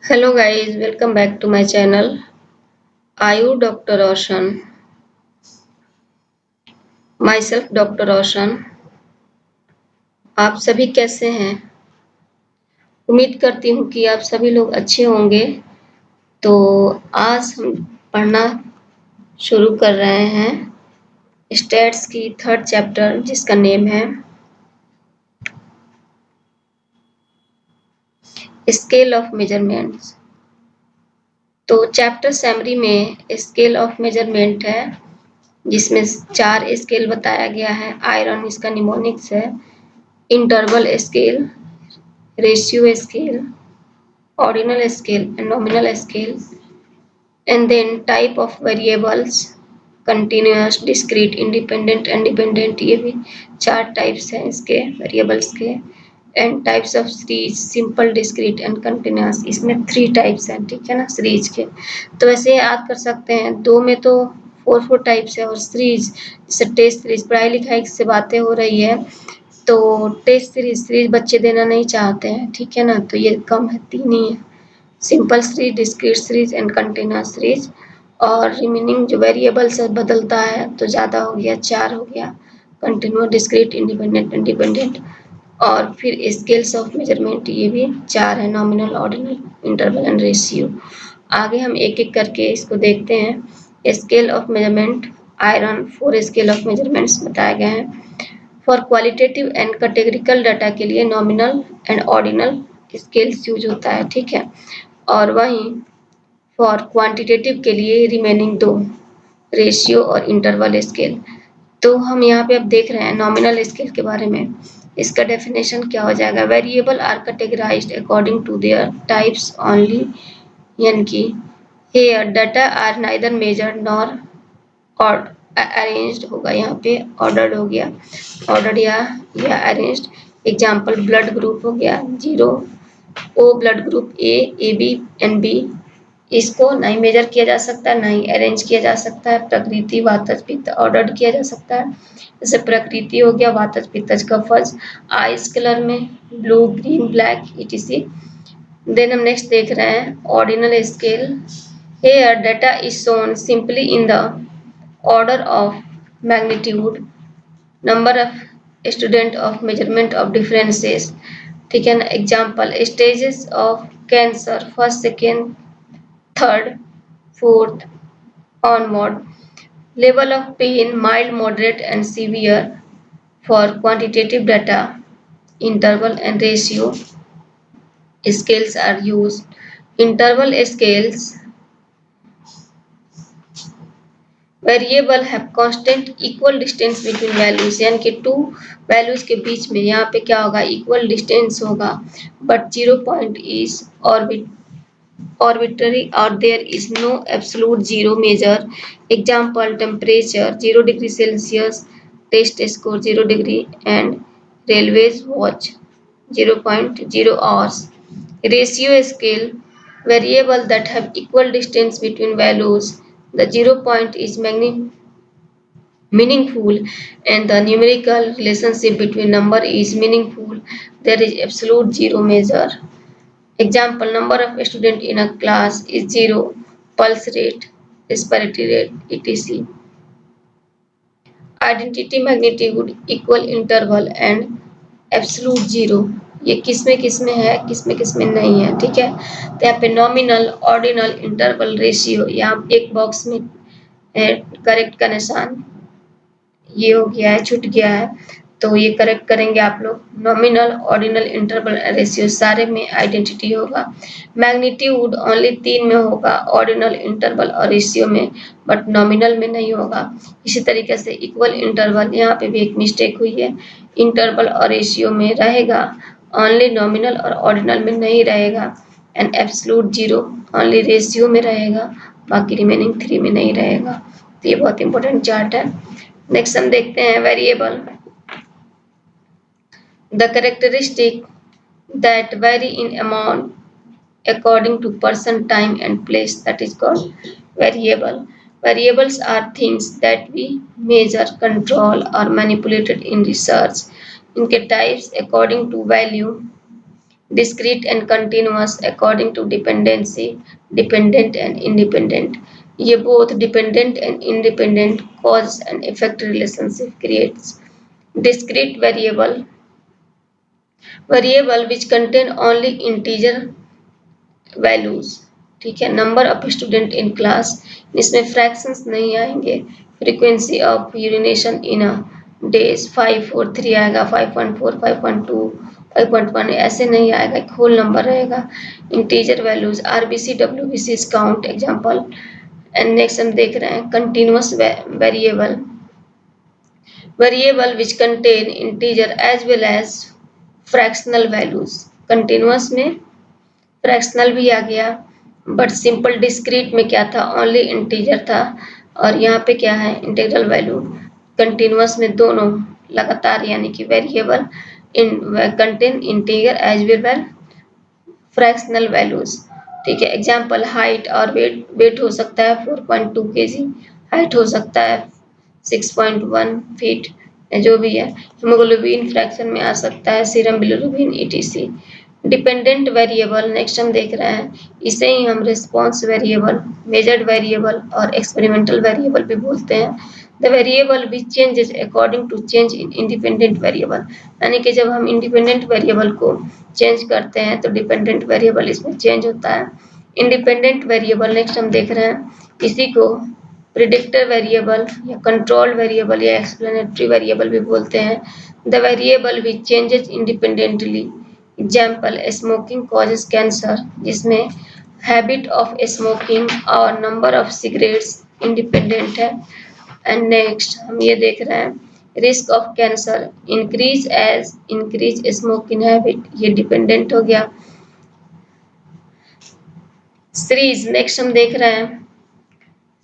Hello guys, welcome back to my channel. I Dr. Roshan. Myself Dr. Roshan. आप सभी कैसे हैं? उम्मीद करती हूँ कि आप सभी लोग अच्छे होंगे। तो आज हम पढ़ना शुरू कर रहे हैं स्टैट्स की थर्ड चैप्टर जिसका नेम है स्केल ऑफ मेजरमेंट्स। तो चैप्टर समरी में स्केल ऑफ मेजरमेंट है जिसमें 4 स्केल बताया गया है। आयरन इसका निमोनिक्स है, interval scale, ratio scale, ordinal scale and nominal scale, and then type of variables, continuous, discrete, independent and dependent। ये भी 4 टाइप्स हैं इसके वेरिएबल्स के। And types of series, simple, discrete and continuous. इसमें 3 types हैं, ठीक है ना, सीरीज के। तो ऐसे याद कर सकते हैं, दो में तो 4 टाइप्स है और सीरीज जैसे टेस्ट सीरीज, पढ़ाई लिखाई से बातें हो रही है तो टेस्ट सीरीज बच्चे देना नहीं चाहते हैं, ठीक है ना। तो ये कम है, 3 ही है, simple series, discrete series and continuous series. और रिमेनिंग जो वेरिएबल्स है बदलता है तो ज़्यादा हो गया, 4 हो गया, continuous, discrete, independent and dependent. और फिर स्केल्स ऑफ मेजरमेंट ये भी 4 है, nominal, ordinal, interval and ratio. आगे हम एक एक करके इसको देखते हैं। Scale of measurement iron, 4 scale of measurements बताए गए हैं। For qualitative and categorical data के लिए nominal and ordinal scales use होता है, ठीक है। और वहीं फॉर क्वांटिटेटिव के लिए रिमेनिंग 2, रेशियो और इंटरवल स्केल। तो हम यहाँ पे अब देख रहे हैं नॉमिनल स्केल के बारे में। इसका डेफिनेशन क्या हो जाएगा? Variable are categorised according to their types only, यानी कि here data are neither measured nor और अरेंज्ड होगा, यहाँ पे ऑर्डर्ड हो गया, ऑर्डर्ड या अरेंज्ड। एग्जाम्पल ब्लड ग्रुप हो गया 0, O blood group A B and B. इसको नहीं मेजर किया जा सकता, नहीं अरेंज किया जा सकता है। प्रकृति, वातज, पित्त ऑर्डर्ड किया जा सकता है। जैसे प्रकृति हो गया, वातज पित्तज कफज, आइस कलर में blue, green, black etc। Then हम नेक्स्ट देख रहे हैं ordinal scale. Here data is shown simply in the order of magnitude, number of student of measurement of differences, ठीक है ना। Example stages of cancer, first, second, third, fourth onward, level of pain mild, moderate and severe। For quantitative data, interval and ratio scales are used। Interval scales variable have constant equal distance between values, यानी कि 2 values के बीच में यहाँ पे क्या होगा, equal distance होगा। But 0 point is arbitrary और there is no absolute zero measure. Example temperature 0 degree Celsius, test score 0 degree and railways watch 0.0 hours. Ratio scale variable that have equal distance between values, the 0 point is meaningful and the numerical relationship between number is meaningful. There is absolute zero measure. Example, number of students in a class is 0, pulse rate, respiratory rate etc। Identity magnitude equal interval and absolute zero। ये किस में है, किस में नहीं है, ठीक है। तो यहाँ पे नॉमिनल, ऑर्डिनल, इंटरवल, रेशियो, यहाँ एक बॉक्स में करेक्ट का निशान ये हो गया है, छूट गया है, तो ये करेक्ट करेंगे आप लोग। नॉमिनल, ऑर्डिनल, इंटरवल, रेशियो सारे में आइडेंटिटी होगा। मैग्नीट्यूड ओनली 3 में होगा, ऑर्डिनल, इंटरवल और रेशियो में, बट नॉमिनल में नहीं होगा। इसी तरीके से इक्वल इंटरवल, यहाँ पे भी एक मिस्टेक हुई है, इंटरवल और रेशियो में रहेगा, ओनली नॉमिनल और ऑर्डिनल में नहीं रहेगा। And absolute zero only ratio में रहेगा, बाकी रिमेनिंग 3 में नहीं रहेगा। तो ये बहुत इंपॉर्टेंट चार्ट है। नेक्स्ट हम देखते हैं variable. The characteristic that very in amount according to person, time and place, that is called variable। Variables are things that we measure, control or manipulated in research। इनके types according to value, discrete and continuous according to dependency, dependent and independent. ये both dependent and independent cause and effect relationship creates. Discrete variable which contain only integer values, ठीक है. Number of student in class, इसमें fractions नहीं आएंगे. Frequency of urination in a days 543 आएगा, 5.4, 5.2, 5.1 ऐसे नहीं आएगा, एक होल नंबर रहेगा. Integer values RBC WBC count example. And next हम देख रहे हैं continuous variable which contain integer as well as fractional values. Continuous में फ्रैक्शनल भी आ गया, बट सिंपल डिस्क्रीट में क्या था, ओनली इंटीजर था. और यहाँ पे क्या है, इंटीग्रल वैल्यू. कंटिन्यूअस में दोनों लगातार, यानी कि variable in contain integer as well as fractional values. ठीक है. एग्जांपल हाइट और वेट हो सकता है 4.2 kg, हाइट हो सकता है 6.1 फीट, जो भी है. हीमोग्लोबिन फ्रैक्शन में आ सकता है serum bilirubin etc. Dependent variable next हम देख रहे हैं, इसे ही हम रिस्पॉन्स वेरिएबल, मेजर्ड वेरिएबल और एक्सपेरिमेंटल वेरिएबल भी बोलते हैं. The variable which changes according to change in independent variable, यानी कि जब हम इंडिपेंडेंट वेरिएबल को चेंज करते हैं तो डिपेंडेंट वेरिएबल इसमें चेंज होता है. इंडिपेंडेंट वेरिएबल नेक्स्ट हम देख रहे हैं, इसी को प्रिडिक्टर वेरिएबल या कंट्रोल वेरिएबल या एक्सप्लेनेटरी वेरिएबल भी बोलते हैं. The variable which changes independently, example smoking causes cancer, जिसमें हैबिट ऑफ स्मोकिंग और नंबर ऑफ सिगरेट्स इंडिपेंडेंट है. एंड नेक्स्ट हम ये देख रहे हैं risk of cancer increase smoking habit, ये डिपेंडेंट हो गया. सीरीज नेक्स्ट हम देख रहे हैं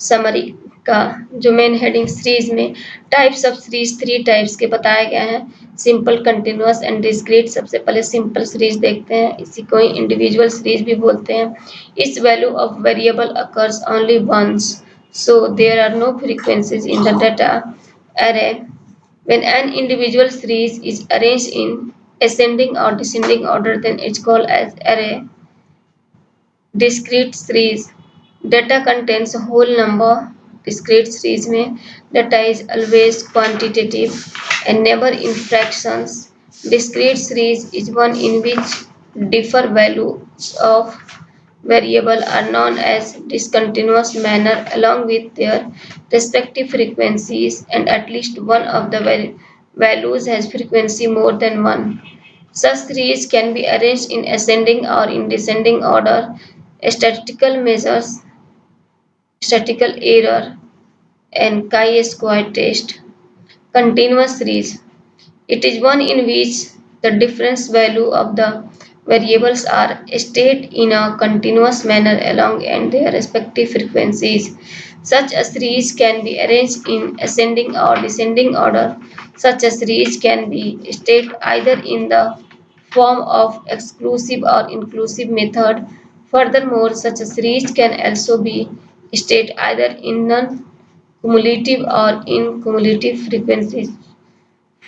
समरी का जो मेन हेडिंग सीरीज में. टाइप्स ऑफ सीरीज 3 टाइप्स के बताए गए हैं, सिंपल, कंटिन्यूअस एंड डिस्क्रीट. सबसे पहले सिंपल सीरीज देखते हैं, इसी को ही इंडिविजुअल सीरीज भी बोलते हैं. इस value of variable occurs only once, so there are no frequencies in the data array. When an individual series is arranged in ascending or descending order, then it's called as array. Discrete series, data contains a whole number. Discrete series में data is always quantitative and never in fractions. Discrete series is one in which different values of variable are known as discontinuous manner along with their respective frequencies, and at least one of the values has frequency more than one. Such series can be arranged in ascending or in descending order. Statistical measures, statistical error and chi-square test. Continuous series, it is one in which the difference value of the variables are stated in a continuous manner along and their respective frequencies. Such a series can be arranged in ascending or descending order. Such a series can be stated either in the form of exclusive or inclusive method. Furthermore, such a series can also be stated either in non-cumulative or in cumulative frequency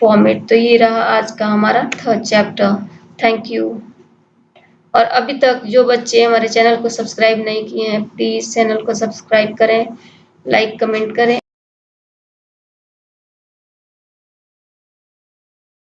format. तो ये रहा आज का हमारा 3rd chapter. Thank you. और अभी तक जो बच्चे हमारे चैनल को सब्सक्राइब नहीं किए हैं, प्लीज़ चैनल को सब्सक्राइब करें, लाइक कमेंट करें